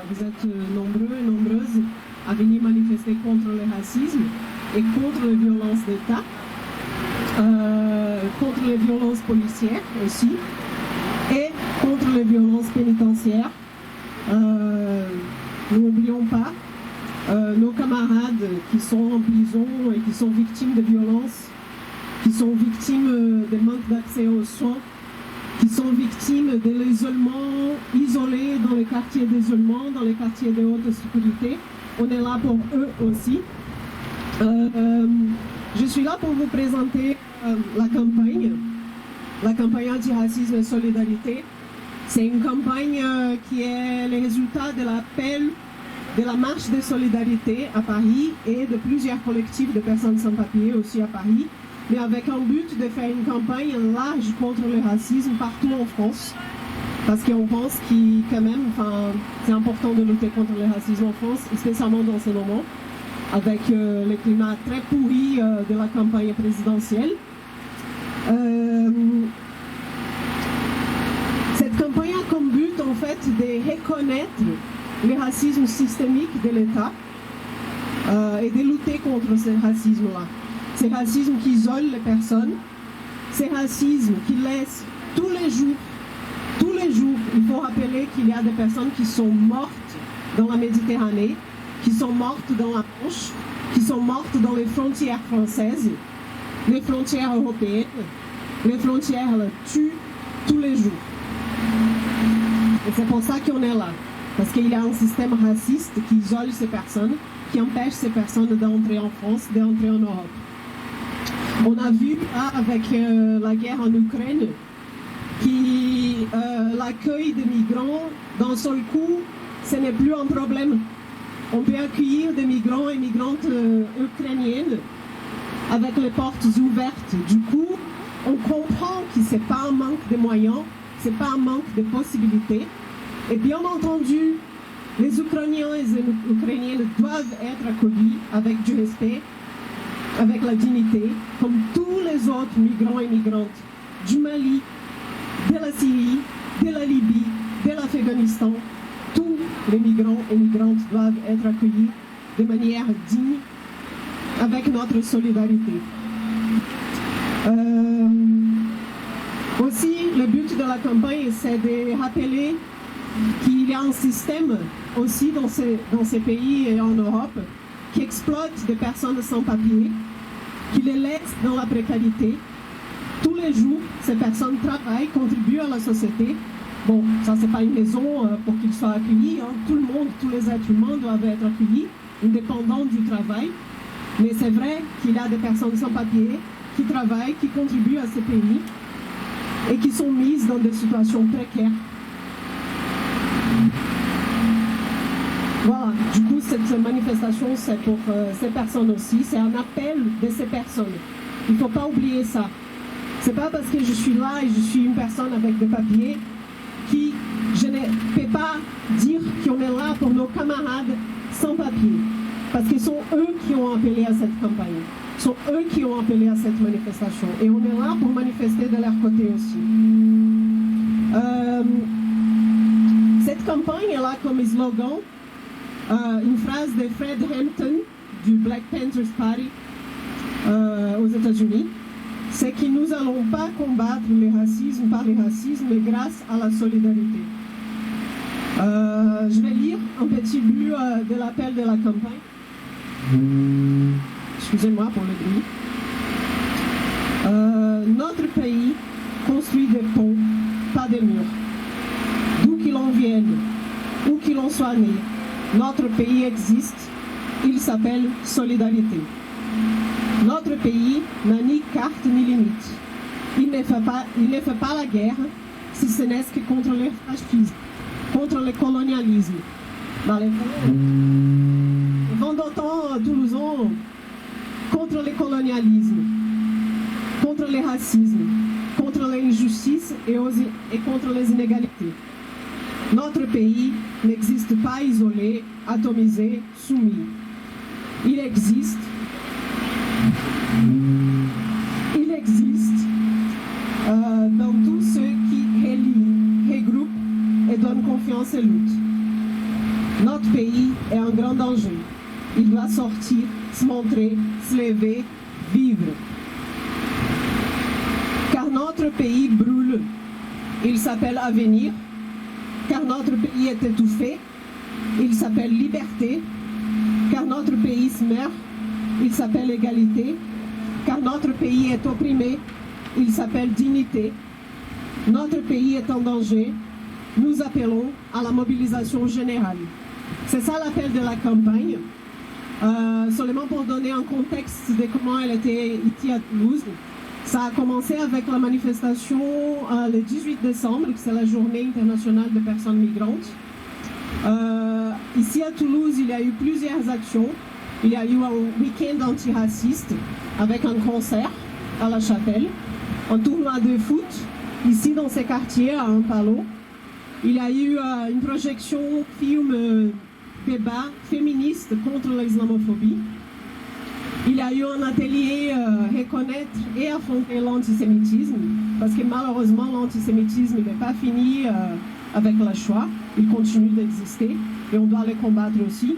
vous êtes nombreux et nombreuses à venir manifester contre le racisme et contre les violences d'État, contre les violences policières aussi, et contre les violences pénitentiaires. N'oublions pas nos camarades qui sont en prison et qui sont victimes de violences, qui sont victimes des manques d'accès aux soins, qui sont victimes de l'isolement, isolés dans les quartiers d'isolement, dans les quartiers de haute sécurité. On est là pour eux aussi. Je suis là pour vous présenter la campagne anti-racisme et solidarité. C'est une campagne qui est le résultat de l'appel de la marche de solidarité à Paris et de plusieurs collectifs de personnes sans papier aussi à Paris, mais avec un but de faire une campagne large contre le racisme partout en France, parce qu'on pense quand même, c'est important de lutter contre le racisme en France, spécialement dans ce moment, avec le climat très pourri de la campagne présidentielle. Cette campagne a comme but en fait de reconnaître le racisme systémique de l'État et de lutter contre ce racisme-là. Ce racisme qui isole les personnes, ce racisme qui laisse tous les jours, il faut rappeler qu'il y a des personnes qui sont mortes dans la Méditerranée, qui sont mortes dans la Manche, qui sont mortes dans les frontières françaises, les frontières européennes, les frontières tuent tous les jours. Et c'est pour ça qu'on est là. Parce qu'il y a un système raciste qui isole ces personnes, qui empêche ces personnes d'entrer en France, d'entrer en Europe. On a vu avec la guerre en Ukraine, l'accueil des migrants, d'un seul coup, ce n'est plus un problème. On peut accueillir des migrants et migrantes ukrainiennes avec les portes ouvertes. Du coup, on comprend que ce n'est pas un manque de moyens, ce n'est pas un manque de possibilités. Et bien entendu, les Ukrainiens et les Ukrainiennes doivent être accueillis avec du respect, avec la dignité, comme tous les autres migrants et migrantes du Mali, de la Syrie, de la Libye, de l'Afghanistan. Tous les migrants et migrantes doivent être accueillis de manière digne, avec notre solidarité. Aussi, le but de la campagne, c'est de rappeler qu'il y a un système aussi dans ces pays et en Europe qui exploite des personnes sans papier, qui les laisse dans la précarité. Tous les jours, ces personnes travaillent, contribuent à la société. Bon, ça c'est pas une raison pour qu'ils soient accueillis. Tout le monde, tous les êtres humains doivent être accueillis, indépendants du travail. Mais c'est vrai qu'il y a des personnes sans papier qui travaillent, qui contribuent à ces pays et qui sont mises dans des situations précaires. Voilà, du coup, cette manifestation, c'est pour ces personnes aussi. C'est un appel de ces personnes. Il ne faut pas oublier ça. C'est pas parce que je suis là et je suis une personne avec des papiers que je ne peux pas dire qu'on est là pour nos camarades sans papier. Parce que ce sont eux qui ont appelé à cette campagne. Ce sont eux qui ont appelé à cette manifestation. Et on est là pour manifester de leur côté aussi. Cette campagne, elle a comme slogan une phrase de Fred Hampton du Black Panthers Party aux États-Unis. C'est que nous n'allons pas combattre le racisme par le racisme, mais grâce à la solidarité. Je vais lire un petit bout de l'appel de la campagne. Excusez-moi pour le bruit. Notre pays construit des ponts, pas des murs. D'où qu'il en vienne, où qu'il en soit né, notre pays existe, il s'appelle solidarité. Notre pays n'a ni carte ni limite. Il ne fait pas la guerre, si ce n'est que contre le fascisme, contre le colonialisme. Dans les vendotants toulousains, contre le colonialisme, contre le racisme, contre l'injustice et contre les inégalités. Notre pays n'existe pas isolé, atomisé, soumis. Il existe dans tous ceux qui relient, regroupent et donnent confiance et lutte. Notre pays est en grand danger. Il doit sortir, se montrer, se lever, vivre. Car notre pays brûle. Il s'appelle avenir. Car notre pays est étouffé. Il s'appelle liberté. Car notre pays se meurt. Il s'appelle égalité. Car notre pays est opprimé. Il s'appelle dignité. Notre pays est en danger. Nous appelons à la mobilisation générale. C'est ça l'appel de la campagne. Seulement pour donner un contexte de comment elle était ici à Toulouse. Ça a commencé avec la manifestation le 18 décembre, c'est la journée internationale des personnes migrantes. Ici à Toulouse, il y a eu plusieurs actions. Il y a eu un week-end antiraciste avec un concert à la Chapelle, un tournoi de foot ici dans ces quartiers à Ampalo. Il y a eu une projection film débat féministe contre l'islamophobie. Il y a eu un atelier reconnaître et affronter l'antisémitisme, parce que malheureusement l'antisémitisme n'est pas fini avec la Shoah, il continue d'exister et on doit le combattre aussi.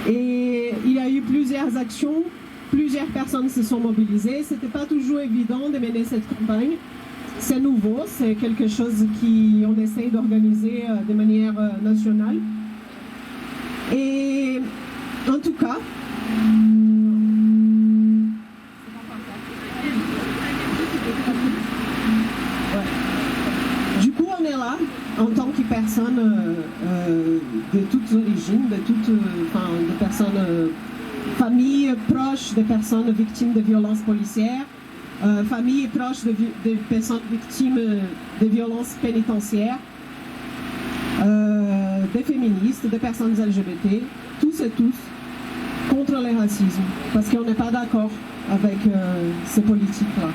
Et il y a eu plusieurs actions, plusieurs personnes se sont mobilisées, c'était pas toujours évident de mener cette campagne. C'est nouveau, c'est quelque chose qu'on essaye d'organiser de manière nationale. Et en tout cas, du coup on est là en tant que personne de toutes origines, de personnes, familles proches de personnes victimes de violences policières, familles proches de personnes victimes de violences pénitentiaires, des féministes, des personnes LGBT, tous et tous contre le racisme, parce qu'on n'est pas d'accord avec ces politiques-là.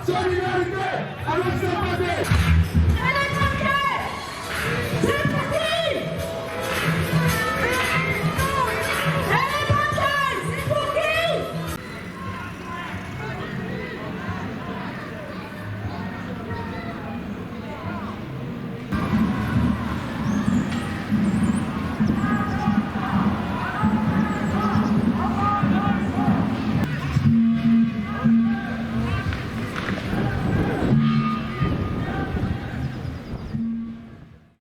Solidarité avec sa